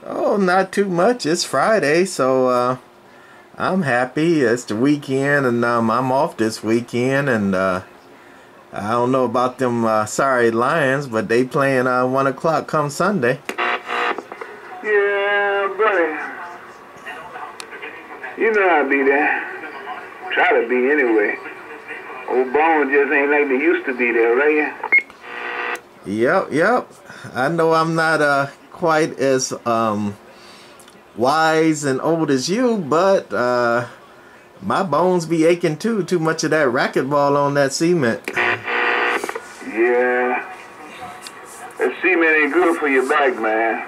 Oh, not too much. It's Friday, so I'm happy. It's the weekend, and I'm off this weekend, and I don't know about them sorry Lions, but they playing 1 o'clock come Sunday. Yeah, buddy. You know I'll be there. Try to be anyway. Old Bones just ain't like they used to be there, right? Yep. I know I'm not quite as wise and old as you, but my bones be aching too. Too much of that racquetball on that cement. Yeah. That cement ain't good for your back, man.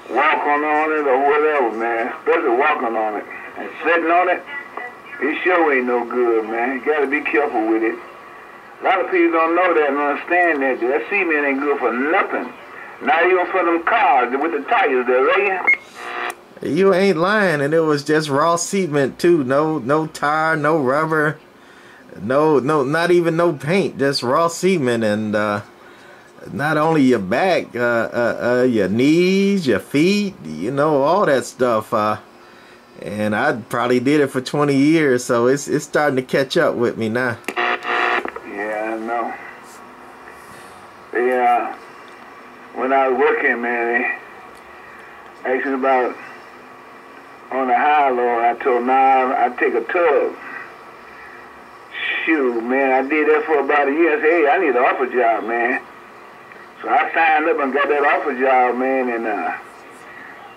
Walking on it or whatever, man. Especially walking on it. And sitting on it, it sure ain't no good, man. You gotta be careful with it. A lot of people don't know that and understand that. That cement ain't good for nothing. Not even for them cars with the tires there, right? You ain't lying, and it was just raw cement too. No tire, no rubber, no, not even no paint, just raw cement. And not only your back, your knees, your feet, you know, all that stuff. And I probably did it for 20 years, so it's starting to catch up with me now. Yeah, I know. Yeah, when I was working, man, they asked me about on the high low. I told them, nah, I take a tub. Shoot, man, I did that for about a year. I said, hey, I need an offer job, man. So I signed up and got that offer job, man, and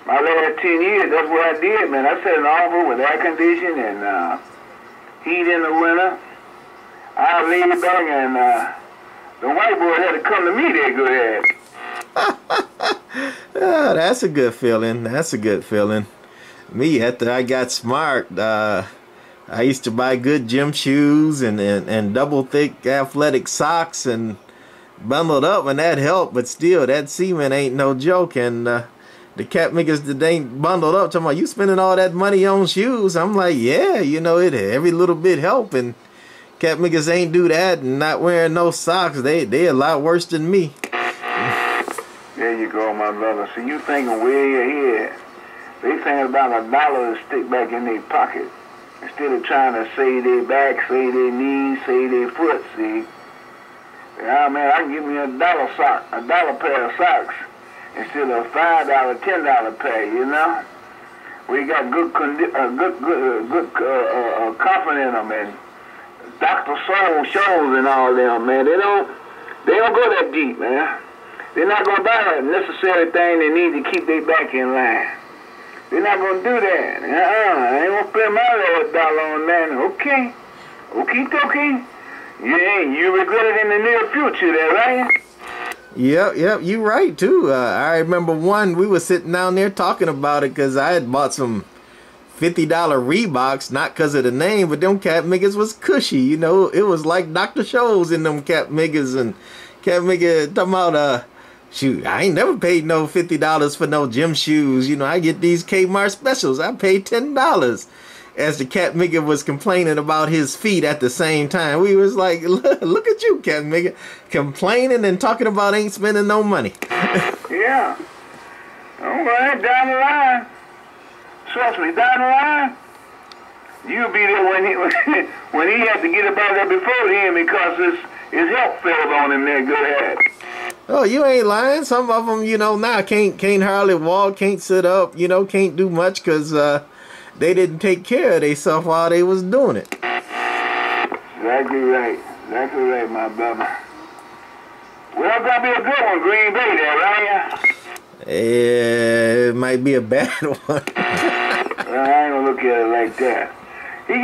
my last 10 years, that's what I did, man. I set an offer with air conditioning and heat in the winter. I laid back and the white boy had to come to me that good ass. Oh, that's a good feeling. That's a good feeling. Me, after I got smart, I used to buy good gym shoes and double thick athletic socks and bundled up, and that helped. But still, that cement ain't no joke. And the cat niggas that ain't bundled up talking about you spending all that money on shoes. I'm like, yeah, you know, it every little bit help. And cat niggas ain't do that and not wearing no socks. They a lot worse than me. There you go, my brother. So you thinking way ahead. They thinking about $1 to stick back in their pocket instead of trying to save their back, save their knees, save their foot. See, yeah, man, I can give me $1 pair of socks instead of $5, $10 pair. You know, we got good comfort in them, and Dr. Soul shows and all them, man. They don't go that deep, man. They're not gonna buy a necessary thing they need to keep their back in line. They're not gonna do that. I ain't gonna spend my $1 on that. Okay, okay. You regret it in the near future, there, right? Yep, you right too. I remember we was sitting down there talking about it because I had bought some $50 Reeboks, not because of the name, but them cat niggas was cushy. You know, it was like Dr. Shows in them cat niggas, and cat nigga talking about shoot, I ain't never paid no $50 for no gym shoes. You know, I get these Kmart specials. I paid $10. As the cat nigga was complaining about his feet at the same time, we was like, look at you, cat nigga, complaining and talking about ain't spending no money. Yeah. All right, down the line. Trust me, down the line, you'll be there when he had to get about that before him because his health failed on him there good ass. Oh, you ain't lying. Some of them, you know, now can't hardly walk, can't sit up, you know, can't do much because they didn't take care of themselves while they was doing it. Exactly right, my brother. Well, it's gonna be a good one, Green Bay, there, right? It might be a bad one. Well, I ain't gonna look at it like that. He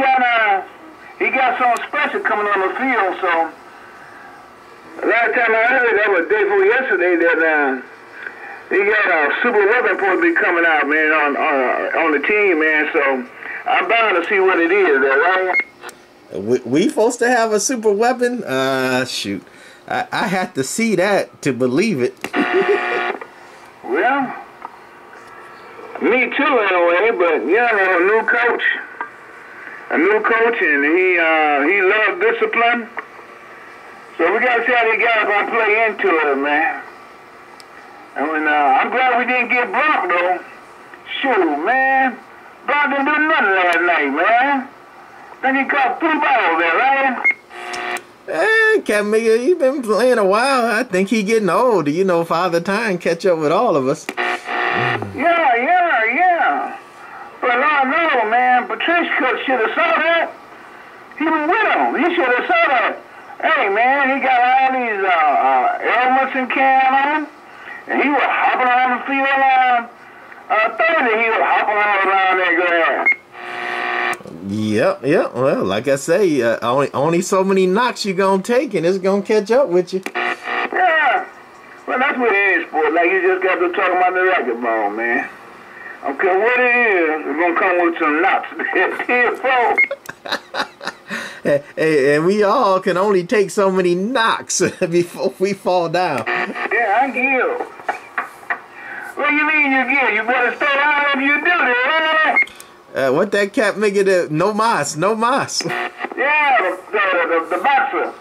got something special coming on the field, so. Last time I heard, that was day before yesterday, that he got a super weapon supposed to be coming out, man, on the team, man. So I'm bound to see what it is, right? We supposed to have a super weapon? Shoot, I had to see that to believe it. Well, me too, anyway. But yeah, a new coach, and he loves discipline. So we gotta see how these guys gonna play into it, man. And when I'm I'm glad we didn't get Bronk, though. Shoot, man. Bronk didn't do nothing last night, man. Then he caught 3 balls there, right? Captain Miguel, he been playing a while. I think he getting old. You know, Father Time catch up with all of us. Yeah. But Lord no, man. Patricia should have saw that. He was with him. He should have saw that. Hey, man, he got all these elements in can on, and he was hopping around the field. Thursday, he was hopping all around that grass. Yep. Well, like I say, only so many knocks you gonna take, and it's gonna catch up with you. Yeah. Well, that's what it is, sport. Like, you just got to talk about the racquetball, man. I don't care what it is, it's gonna come with some knocks. Hey, and we all can only take so many knocks before we fall down. Yeah, I give. What do you mean you give? You better stay out if you do that. What that cat make it? No mas. Yeah, the boxer.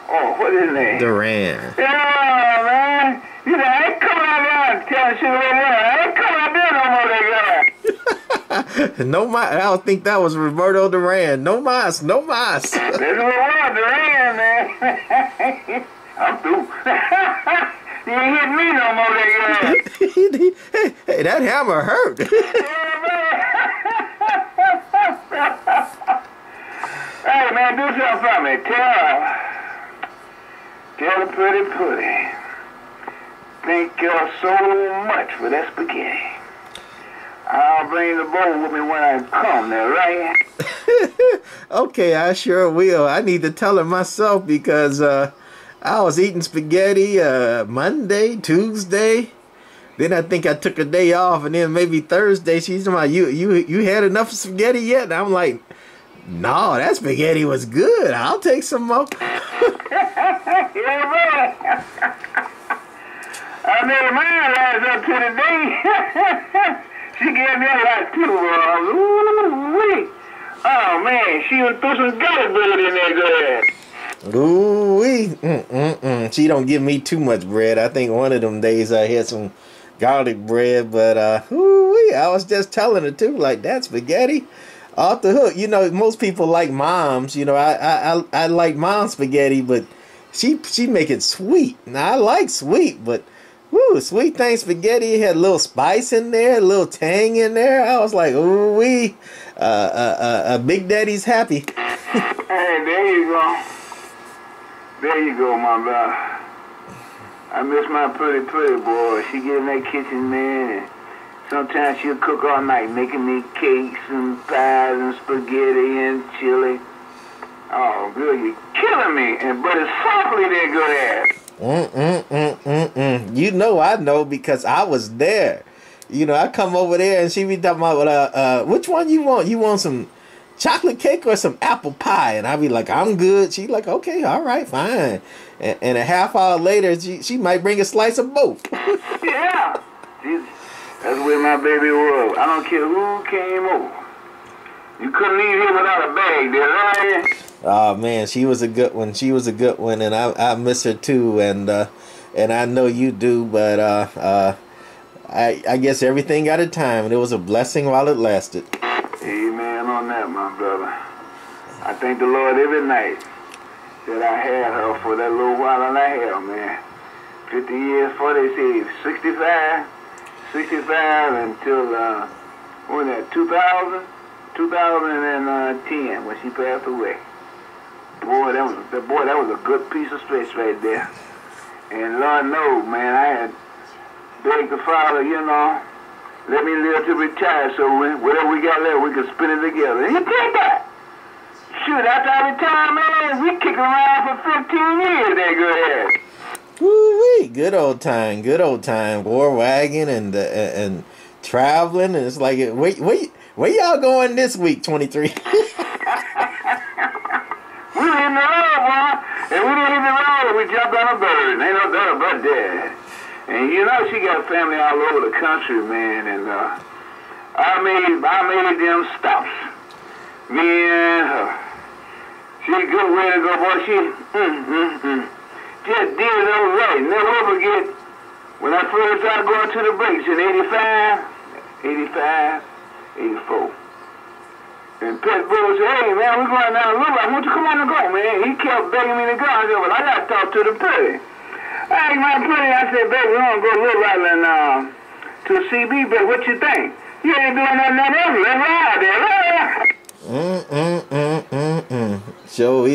Oh, what is his name? Duran. Yeah, man. You know, I ain't coming out there and telling shit about that. I ain't coming out there no more, that guy. No mas. I don't think that was Roberto Duran. No mas. That's what it was, Duran, man. I'm through. You ain't hit me no more, that guy. Hey, that hammer hurt. Hey, man, do something for me. Tell the pretty. Thank you so much for that spaghetti. I'll bring the bowl with me when I come there, right? Okay, I sure will. I need to tell her myself because I was eating spaghetti Monday, Tuesday. Then I think I took a day off, and then maybe Thursday she's like, you had enough spaghetti yet? And I'm like, no, that spaghetti was good. I'll take some more. Yeah, man. I made mine last up to the day. She gave me a lot too. Ooh-wee. Oh, man, she was threw some garlic bread in there, good. Ooh-wee. She don't give me too much bread. I think one of them days I had some garlic bread, but ooh-wee, I was just telling her too, like, that spaghetti off the hook. You know, most people like mom's. You know, I like mom's spaghetti, but she make it sweet. Now I like sweet, but woo, sweet thing spaghetti had a little spice in there, a little tang in there. I was like, ooh wee, Big Daddy's happy. Hey, there you go. There you go, my brother. I miss my pretty boy. She get in that kitchen, man, and sometimes she'll cook all night, making me cakes and pies and spaghetti and chili. Oh, girl, you're killing me. But it's softly there, good ass. You know I know because I was there. You know, I come over there and she be talking about, which one you want? You want some chocolate cake or some apple pie? And I be like, I'm good. She like, okay, all right, fine. And a half hour later, she might bring a slice of both. Yeah. That's where my baby was. I don't care who came over. You couldn't leave here without a bag there, right? Oh man, she was a good one. She was a good one, and I miss her too. And I know you do, but I guess everything got a time, and it was a blessing while it lasted. Amen on that, my brother. I thank the Lord every night that I had her for that little while and I had her, man. 50 years for they say 65 until when that 2010 when she passed away. Boy, that was a good piece of space right there. And Lord knows, man, I had begged the Father, you know, let me live to retire so whatever we got left, we can spend it together. And he did that. Shoot, after I retired, man, we kicked around for 15 years, that good ass. Woo-wee, good old time. War wagon and traveling, and it's like, where y'all going this week, 23? We were in the road, boy, and we didn't hit the road, we jumped on a bird. Ain't no better but that. And you know she got family all over the country, man, and I made them stops. Me and her. She a good way to go, boy. She just did it right. Never forget When I first started going to the breaks in 85, 84. And Pet Bull said, hey, man, we're going down a little bit. Why don't you come on and go, man? He kept begging me to go. I said, well, I got to talk to the pretty. I asked my pretty, I said, baby, we're going to go a little right to a CB, but what you think? You ain't doing nothing else. Let's ride there. Sure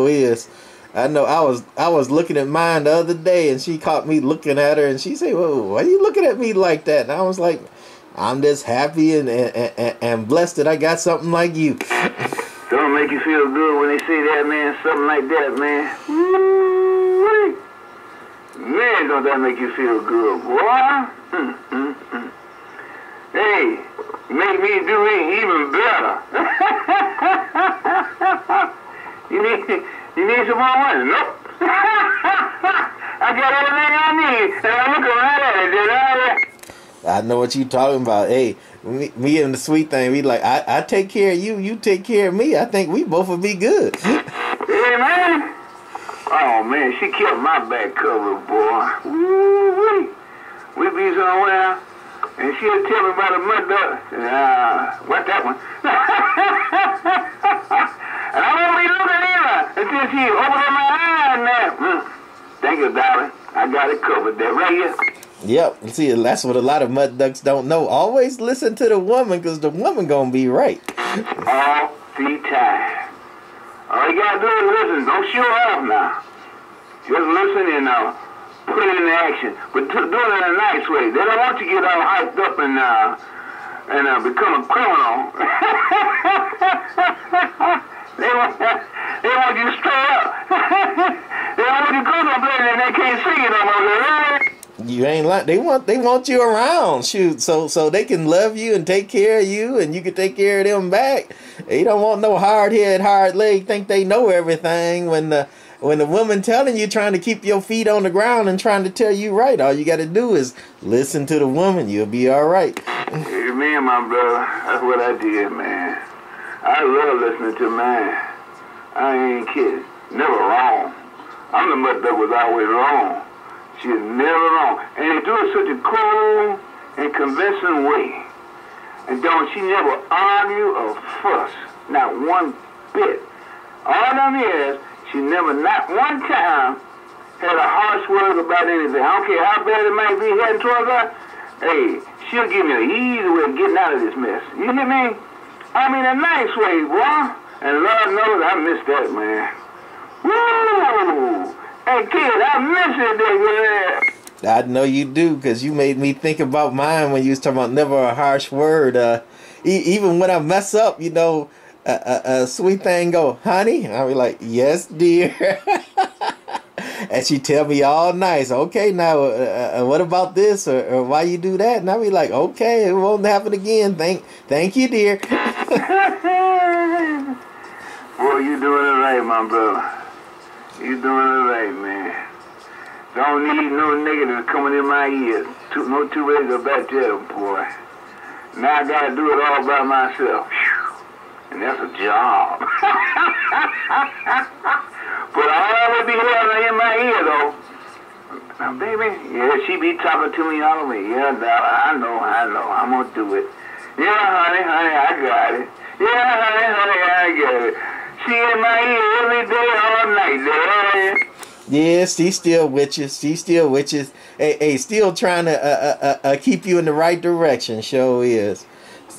is. I know I was looking at mine the other day, and she caught me looking at her, and she said, whoa, why are you looking at me like that? And I was like, I'm just happy and blessed that I got something like you. Don't make you feel good when they say that, man, something like that, man. Woo-wee. Man, don't that make you feel good, boy? Hey, make me do it even better. You need some more money? Nope. I got everything I need, and I look around at it, did I? I know what you talking about. Hey, me and the sweet thing, we like, I take care of you, you take care of me. I think we both will be good. Hey, man. Oh, man, she kept my back covered, boy. Woo-wee. We be somewhere, and she'll tell me about a mud duck. What's that one? And I won't be looking either until she opened up my eyes now. Thank you, darling. I got it covered there, right here. Yep. See, that's what a lot of mud ducks don't know. Always listen to the woman, because the woman gonna be right. All the time. All you gotta do is listen. Don't show off now. Just listen and put it into action. But do it in a nice way. They don't want you to get all hyped up and become a criminal. They want you to stay up. They don't want you to go someplace and they can't see you no more. You ain't like they want you around, shoot, so they can love you and take care of you, and you can take care of them back. They don't want no hard head, hard leg, think they know everything. When the woman telling you, trying to keep your feet on the ground and trying to tell you right, all you got to do is listen to the woman. You'll be all right. Hey, man, my brother, that's what I did, man. I love listening to mine. I ain't kidding. Never wrong. I'm the mother that was always wrong. She's never wrong. And they do it such a cool and convincing way. And she never argue or fuss. Not one bit. All them years, she never, not one time, had a harsh word about anything. I don't care how bad it might be heading towards her. Hey, she'll give me an easy way of getting out of this mess. You hear me? I mean, a nice way, boy. And Lord knows I miss that, man. Woo! Hey, kid, I miss it, nigga. I know you do, because you made me think about mine when you was talking about never a harsh word. Even when I mess up, a sweet thing go, honey? I'll be like, yes, dear. And she tell me all nice, okay, now, what about this? Or why you do that? And I'll be like, okay, it won't happen again. Thank you, dear. Boy, you doing it right, my brother. You doing it right, man. Don't need no negative coming in my ears. No two ways about that, boy. Now I gotta do it all by myself. And that's a job. But I'll always be hearing in my ear, though. Now, baby, yeah, she be talking to me all the way. Yeah, I know. I'm gonna do it. Yeah, honey, I got it. Yeah, honey, I got it. She in my ear every day, all night, there. Yes, she's still with you. Hey, still trying to keep you in the right direction. Sure is.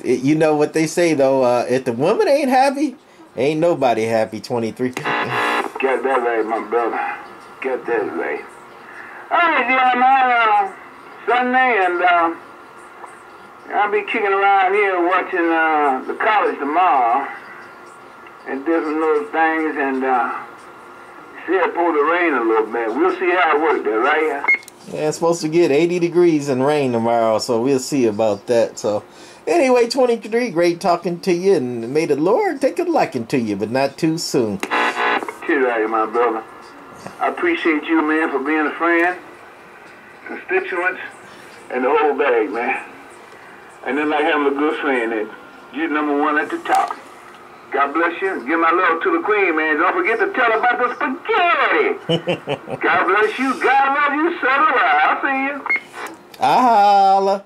You know what they say, though. If the woman ain't happy, ain't nobody happy. 23. Got that right, my brother. Got that right. All right, yeah, man. Sunday, and I'll be kicking around here watching the college tomorrow and different little things, and see it pour the rain a little bit. We'll see how it works there, right? Yeah, it's supposed to get 80 degrees and rain tomorrow, so we'll see about that. So anyway, 23, great talking to you, and may the Lord take a liking to you, but not too soon. Cheers out here, my brother. I appreciate you, man, for being a friend, constituents, and the whole bag, man. And then like having a good friend, and you're number one at the top. God bless you. Give my love to the queen, man. Don't forget to tell her about the spaghetti. God bless you. God love you. So do I. I'll see you. I holla.